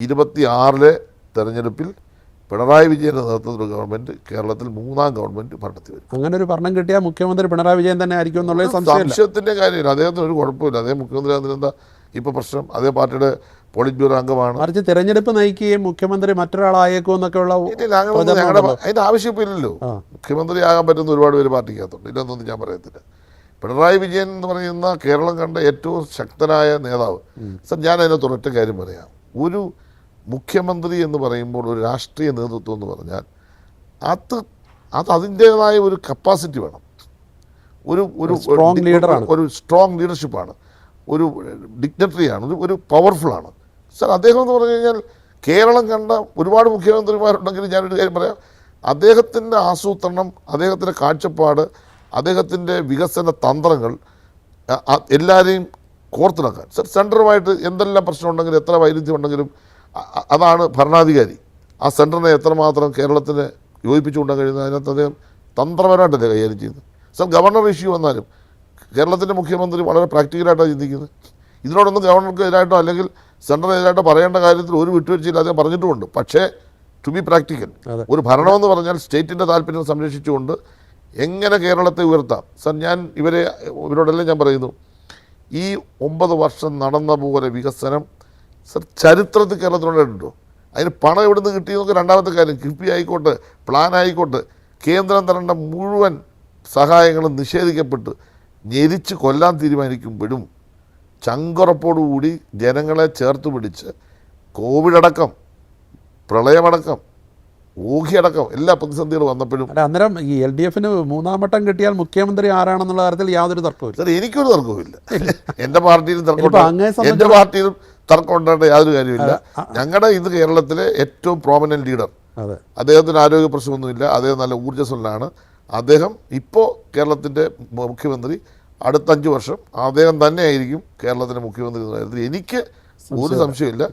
26 തെരഞ്ഞെടുപ്പിൽ പിണറായി വിജയൻ്റെ നേതൃത്വത്തിലുള്ള ഗവൺമെൻറ് കേരളത്തിൽ 3ാം ഗവൺമെൻറ് ഭരണത്തിൽ വരും. അങ്ങനെ ഒരു ഭരണം കിട്ടിയാൽ മുഖ്യമന്ത്രി പിണറായി വിജയൻ തന്നെ ആയിരിക്കും എന്നുള്ളത് സംശയത്തിൻ്റെ കാര്യമില്ല. അദ്ദേഹത്തിന് ഒരു കുഴപ്പമില്ല. അദ്ദേഹം മുഖ്യമന്ത്രി അതിനെന്താ ഇപ്പോൾ പ്രശ്നം? അതേ പാർട്ടിയുടെ പോളിറ്റ് ബ്യൂറോ അംഗമാണ്. മറിച്ച് തെരഞ്ഞെടുപ്പ് നയിക്കുകയും മുഖ്യമന്ത്രി മറ്റൊരാളായേക്കും എന്നൊക്കെയുള്ള അതിൻ്റെ ആവശ്യമില്ലല്ലോ. മുഖ്യമന്ത്രി ആകാൻ പറ്റുന്ന ഒരുപാട് പേര് പാർട്ടിക്കകത്തുണ്ട്. ഇല്ലെന്നൊന്നും ഞാൻ പറയത്തില്ല. പിണറായി വിജയൻ എന്ന് പറയുന്ന കേരളം കണ്ട ഏറ്റവും ശക്തനായ നേതാവ്. സർ, ഞാൻ അതിനകത്ത് ഒരൊറ്റ കാര്യം പറയാം. ഒരു മുഖ്യമന്ത്രി എന്ന് പറയുമ്പോൾ ഒരു രാഷ്ട്രീയ നേതൃത്വം എന്ന് പറഞ്ഞാൽ അത് അതിൻ്റേതായ ഒരു കപ്പാസിറ്റി വേണം. ഒരു സ്ട്രോങ് ലീഡർഷിപ്പാണ്, ഒരു ഡിഗ്നറ്ററിയാണ്, ഒരു പവർഫുള്ളാണ്. സർ, അദ്ദേഹം എന്ന് പറഞ്ഞു കഴിഞ്ഞാൽ കേരളം കണ്ട ഒരുപാട് മുഖ്യമന്ത്രിമാരുണ്ടെങ്കിലും ഞാനൊരു കാര്യം പറയാം. അദ്ദേഹത്തിൻ്റെ ആസൂത്രണം, അദ്ദേഹത്തിൻ്റെ കാഴ്ചപ്പാട്, അദ്ദേഹത്തിൻ്റെ വികസന തന്ത്രങ്ങൾ എല്ലാവരെയും കോർത്തിണക്കാൻ. സർ, സെൻറ്ററുമായിട്ട് എന്തെല്ലാം പ്രശ്നമുണ്ടെങ്കിലും എത്ര വൈരുദ്ധ്യം ഉണ്ടെങ്കിലും അതാണ് ഭരണാധികാരി. ആ സെൻറ്ററിനെ എത്രമാത്രം കേരളത്തിന് യോജിപ്പിച്ചുകൊണ്ടാൻ കഴിയുന്നത് അതിനകത്ത് അദ്ദേഹം തന്ത്രപരമായിട്ടല്ലേ കൈകാര്യം ചെയ്യുന്നത്. സർ, ഗവർണർ ഇഷ്യൂ വന്നാലും കേരളത്തിൻ്റെ മുഖ്യമന്ത്രി വളരെ പ്രാക്ടിക്കലായിട്ടാണ് ചിന്തിക്കുന്നത്. ഇതിനോടൊന്നും ഗവർണർക്ക് എതിരായിട്ടോ അല്ലെങ്കിൽ സെൻറ്ററിനെതിരായിട്ടോ പറയേണ്ട കാര്യത്തിൽ ഒരു വിട്ടുവീഴ്ചയില്ല അദ്ദേഹം പറഞ്ഞിട്ടുമുണ്ട്. പക്ഷേ ടു ബി പ്രാക്ടിക്കൽ, ഒരു ഭരണമെന്ന് പറഞ്ഞാൽ സ്റ്റേറ്റിൻ്റെ താല്പര്യം സംരക്ഷിച്ചുകൊണ്ട് എങ്ങനെ കേരളത്തെ ഉയർത്താം. സർ, ഇവരോടെല്ലാം ഞാൻ പറയുന്നു, ഈ 9 വർഷം നടന്ന പോലെ വികസനം സർ ചരിത്രത്തിൽ കേരളത്തിലുണ്ടായിട്ടുണ്ടോ? അതിന് പണം എവിടെ നിന്ന് കിട്ടിയെന്നൊക്കെ രണ്ടാമത്തെ കാര്യം. കിഫ്ബി ആയിക്കോട്ടെ, പ്ലാൻ ആയിക്കോട്ടെ, കേന്ദ്രം തരേണ്ട മുഴുവൻ സഹായങ്ങളും നിഷേധിക്കപ്പെട്ട് ഞെരിച്ച് കൊല്ലാൻ തീരുമാനിക്കുമ്പോഴും ചങ്കുറപ്പോടുകൂടി ജനങ്ങളെ ചേർത്ത് പിടിച്ച് കോവിഡ് അടക്കം, പ്രളയമടക്കം, ഊഹിയടക്കം എല്ലാ പ്രതിസന്ധികളും വന്നപ്പോഴും അന്നേരം ഈ LDFന് 3ാം വട്ടം കിട്ടിയാൽ മുഖ്യമന്ത്രി ആരാണെന്നുള്ള കാര്യത്തിൽ യാതൊരു തർക്കവും സാർ, എനിക്കൊരു തർക്കവുമില്ല. എൻ്റെ പാർട്ടിയിലും എൻ്റെ പാർട്ടിയിലും തർക്കം ഉണ്ടാകേണ്ട യാതൊരു കാര്യമില്ല. ഞങ്ങളുടെ ഇത് കേരളത്തിലെ ഏറ്റവും പ്രോമിനന്റ് ലീഡർ, അദ്ദേഹത്തിന് ആരോഗ്യ പ്രശ്നമൊന്നുമില്ല, അദ്ദേഹം നല്ല ഊർജ്ജസ്വലനാണ്. അദ്ദേഹം ഇപ്പോൾ കേരളത്തിൻ്റെ മുഖ്യമന്ത്രി. അടുത്ത 5 വർഷം അദ്ദേഹം തന്നെയായിരിക്കും കേരളത്തിൻ്റെ മുഖ്യമന്ത്രി എന്ന കാര്യത്തിൽ എനിക്ക് ഒരു സംശയമില്ല.